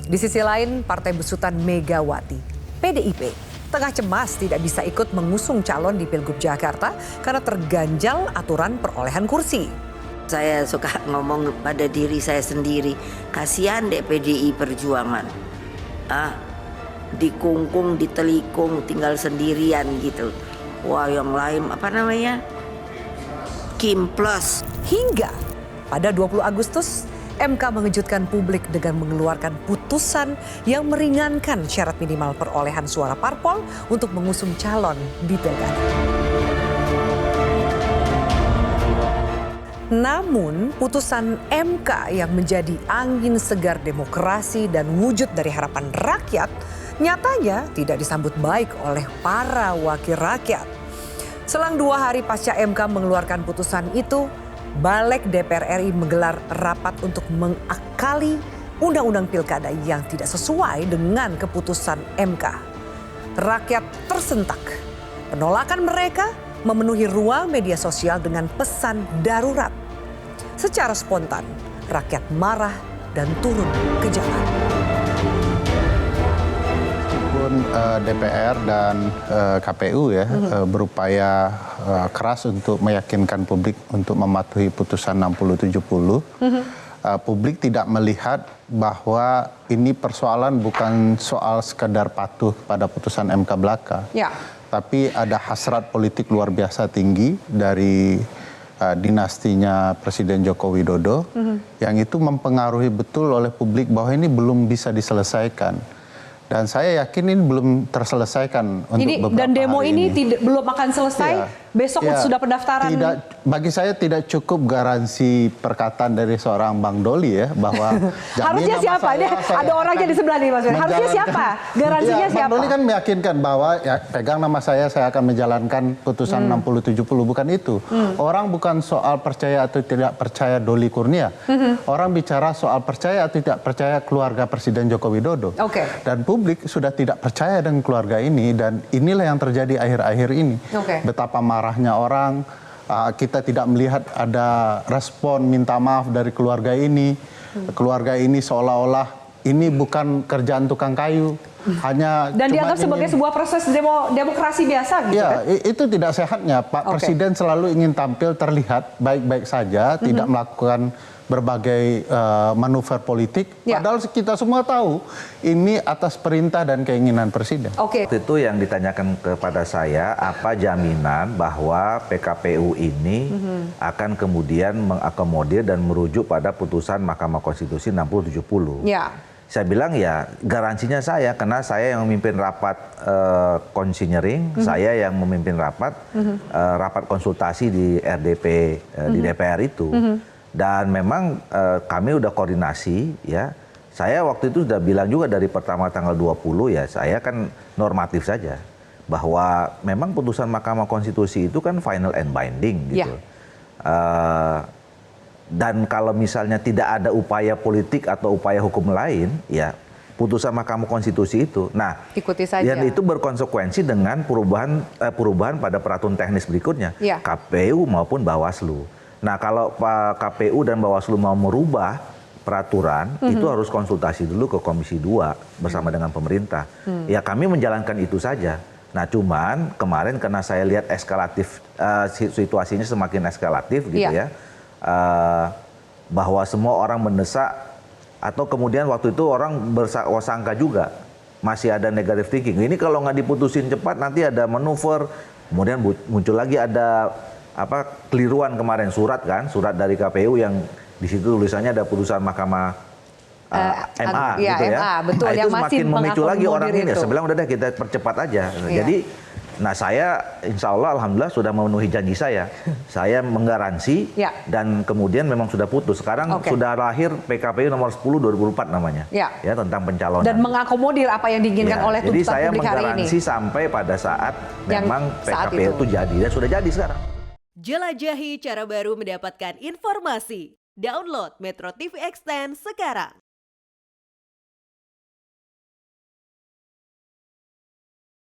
Di sisi lain, Partai Besutan Megawati, PDIP, tengah cemas tidak bisa ikut mengusung calon di Pilgub Jakarta karena terganjal aturan perolehan kursi. Saya suka ngomong pada diri saya sendiri, kasihan deh PDI Perjuangan. Dikungkung, ditelikung, tinggal sendirian gitu. Wah, yang lain apa namanya? Kim Plus. Hingga pada 20 Agustus, MK mengejutkan publik dengan mengeluarkan putusan yang meringankan syarat minimal perolehan suara parpol untuk mengusung calon di pilkada. Namun, putusan MK yang menjadi angin segar demokrasi dan wujud dari harapan rakyat nyatanya tidak disambut baik oleh para wakil rakyat. Selang 2 hari pasca MK mengeluarkan putusan itu, Balik DPR RI menggelar rapat untuk mengakali undang-undang pilkada yang tidak sesuai dengan keputusan MK. Rakyat tersentak. Penolakan mereka memenuhi ruang media sosial dengan pesan darurat. Secara spontan, rakyat marah dan turun ke jalan. DPR dan KPU berupaya keras untuk meyakinkan publik untuk mematuhi putusan 60-70. Publik tidak melihat bahwa ini persoalan bukan soal sekedar patuh pada putusan MK belaka. Ya. Tapi ada hasrat politik luar biasa tinggi dari dinastinya Presiden Joko Widodo yang itu mempengaruhi betul oleh publik bahwa ini belum bisa diselesaikan. Dan saya yakin ini belum terselesaikan untuk beberapa dan demo hari ini belum akan selesai. Ya. Besok sudah pendaftaran. Bagi saya tidak cukup garansi perkataan dari seorang Bang Doli ya bahwa harusnya siapa? Ada orangnya di sebelah nih Mas. Harusnya siapa? Garansinya siapa? Bang Doli kan meyakinkan bahwa ya, pegang nama saya akan menjalankan putusan 60-70, bukan itu. Orang bukan soal percaya atau tidak percaya Doli Kurnia. Orang bicara soal percaya atau tidak percaya keluarga Presiden Joko Widodo. Dan publik sudah tidak percaya dengan keluarga ini dan inilah yang terjadi akhir-akhir ini. Betapa marahnya orang. Kita tidak melihat ada respon minta maaf dari keluarga ini. Keluarga ini seolah-olah ini bukan kerjaan tukang kayu. Dan dianggap sebagai sebuah proses demokrasi biasa gitu ya, kan? Itu tidak sehatnya. Pak Presiden selalu ingin tampil terlihat baik-baik saja, tidak melakukan berbagai manuver politik. Padahal kita semua tahu ini atas perintah dan keinginan Presiden. Itu yang ditanyakan kepada saya, apa jaminan bahwa PKPU ini akan kemudian mengakomodir dan merujuk pada putusan Mahkamah Konstitusi 60-70. Saya bilang ya garansinya saya, karena saya yang memimpin rapat konsinyering, saya yang memimpin rapat konsultasi di RDP di DPR itu. Dan memang kami udah koordinasi ya. Saya waktu itu sudah bilang juga dari pertama tanggal 20 ya, saya kan normatif saja. Bahwa memang putusan Mahkamah Konstitusi itu kan final and binding gitu. Dan kalau misalnya tidak ada upaya politik atau upaya hukum lain, ya putusan Mahkamah Konstitusi itu, nah, ikuti saja. Dan itu berkonsekuensi dengan perubahan pada peraturan teknis berikutnya, KPU maupun Bawaslu. Nah, kalau Pak KPU dan Bawaslu mau merubah peraturan, itu harus konsultasi dulu ke Komisi 2 bersama dengan pemerintah. Ya kami menjalankan itu saja. Nah, cuman kemarin karena saya lihat eskalatif, situasinya semakin eskalatif gitu ya. Bahwa semua orang mendesak atau kemudian waktu itu orang bersangka juga masih ada negative thinking. Ini kalau nggak diputusin cepat nanti ada manuver, kemudian muncul lagi ada keliruan kemarin surat dari KPU yang di situ tulisannya ada putusan Mahkamah MA gitu ya. Betul, nah, itu yang semakin memicu lagi orang ini. Saya bilang udah deh kita percepat aja. Jadi saya insya Allah alhamdulillah sudah memenuhi janji saya. Saya menggaransi dan kemudian memang sudah putus. Sekarang sudah lahir PKPU nomor 10 2004 namanya. Ya tentang pencalonan. Dan mengakomodir apa yang diinginkan oleh tuntutan publik hari ini. Jadi saya menggaransi sampai pada saat memang PKPU itu jadi dan sudah jadi sekarang. Jelajahi cara baru mendapatkan informasi. Download Metro TV Extend sekarang.